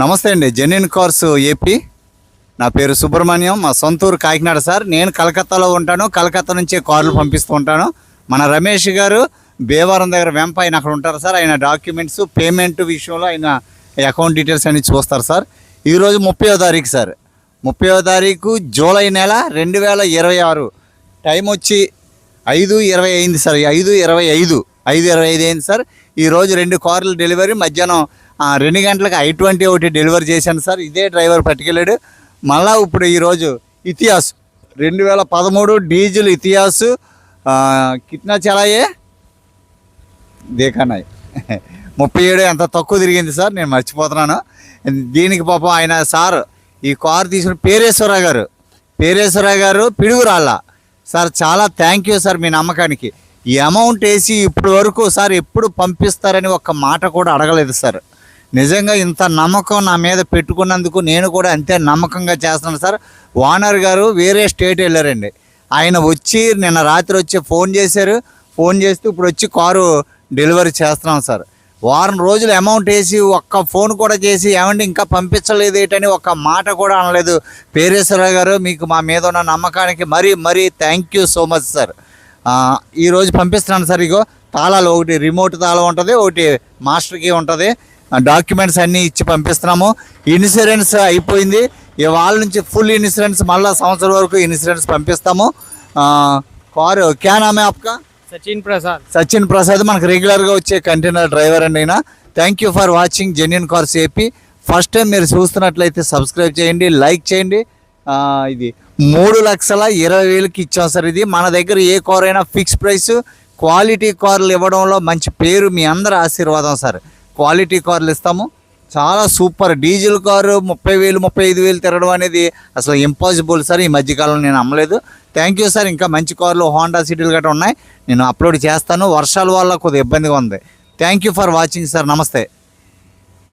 నమస్తే అండి. Genuine cars AP. నా పేరు సుబ్రహ్మణ్యం. మా సొంతూరు కాకినాడ సార్. నేను కలకత్తాలో ఉంటాను. కలకత్తా నుంచే కార్లు పంపిస్తూ ఉంటాను. మన రమేష్ గారు భీమవరం దగ్గర వెంప ఆయన అక్కడ ఉంటారు సార్. ఆయన డాక్యుమెంట్స్ పేమెంట్ విషయంలో ఆయన అకౌంట్ డీటెయిల్స్ అన్ని చూస్తారు సార్. ఈరోజు 30వ తారీఖు సార్. 30వ తారీఖు జూలై నెల 2026. టైం వచ్చి 5:20 అయింది సార్. 5:25 అయింది సార్. ఈరోజు 2 కార్లు డెలివరీ. మధ్యాహ్నం 2 గంటలకు i20 ఒకటి డెలివరీ చేశాను సార్. ఇదే డ్రైవర్ పట్టుకెళ్ళాడు. మళ్ళా ఇప్పుడు ఈరోజు ఇతిహాస్ 2013 డీజిల్ ఇతిహాస్ కిట్నా చలాయే దేఖానాయ్ 37 ఎంత తక్కువ తిరిగింది సార్. నేను మర్చిపోతున్నాను. దీనికి పాపం ఆయన సార్ ఈ కారు తీసుకుని పేరేశ్వరరావు గారు పిడుగురాళ్ళ సార్. చాలా థ్యాంక్ యూ సార్ మీ నమ్మకానికి. ఈ అమౌంట్ వేసి ఇప్పటి వరకు సార్ ఎప్పుడు పంపిస్తారని ఒక్క మాట కూడా అడగలేదు సార్. నిజంగా ఇంత నమ్మకం నా మీద పెట్టుకున్నందుకు నేను కూడా అంతే నమ్మకంగా చేస్తున్నాను సార్. ఓనర్ గారు వేరే స్టేట్ వెళ్ళారండి. ఆయన వచ్చి నిన్న రాత్రి వచ్చి ఫోన్ చేశారు. ఫోన్ చేస్తూ ఇప్పుడు వచ్చి కారు డెలివరీ చేస్తున్నాం సార్. వారం రోజులు అమౌంట్ వేసి ఒక్క ఫోన్ కూడా చేసి ఏమంటే ఇంకా పంపించలేదు ఏంటని ఒక్క మాట కూడా అనలేదు. పేరేశ్వరరావు గారు మీకు మా మీద ఉన్న నమ్మకానికి మరీ thank you so much sir. ఈరోజు పంపిస్తున్నాను సార్. ఇగో తాళాలు, ఒకటి రిమోట్ తాళం ఉంటుంది, ఒకటి మాస్టర్కి ఉంటుంది. డాక్యుమెంట్స్ అన్నీ ఇచ్చి పంపిస్తున్నాము. ఇన్సూరెన్స్ అయిపోయింది. ఇవాళ నుంచి ఫుల్ ఇన్సూరెన్స్, మళ్ళీ సంవత్సరం వరకు ఇన్సూరెన్స్ పంపిస్తాము. కారు క్యా నామే ఆప్కా? సచిన్ ప్రసాద్ మనకు రెగ్యులర్గా వచ్చే కంటైనర్ డ్రైవర్ అండి అయినా. Thank you for watching genuine cars AP. First time మీరు చూస్తున్నట్లయితే సబ్స్క్రైబ్ చేయండి, లైక్ చేయండి. ఇది 3,20,000కి ఇచ్చాం సార్. ఇది మన దగ్గర ఏ కార్ అయినా ఫిక్స్ ప్రైస్. క్వాలిటీ కార్లు ఇవ్వడంలో మంచి పేరు, మీ అందరి ఆశీర్వాదం సార్. క్వాలిటీ కార్లు ఇస్తాము. చాలా సూపర్. డీజిల్ కారు 30,000 35,000 తిరగడం అనేది అసలు ఇంపాసిబుల్ సార్. ఈ మధ్యకాలంలో నేను అమ్మలేదు. Thank you sir. ఇంకా మంచి కార్లు హోండా సిటీలు గట్రా ఉన్నాయి, నేను అప్లోడ్ చేస్తాను. వర్షాల వల్ల కొద్దిగా ఇబ్బందిగా ఉంది. Thank you for watching sir. నమస్తే.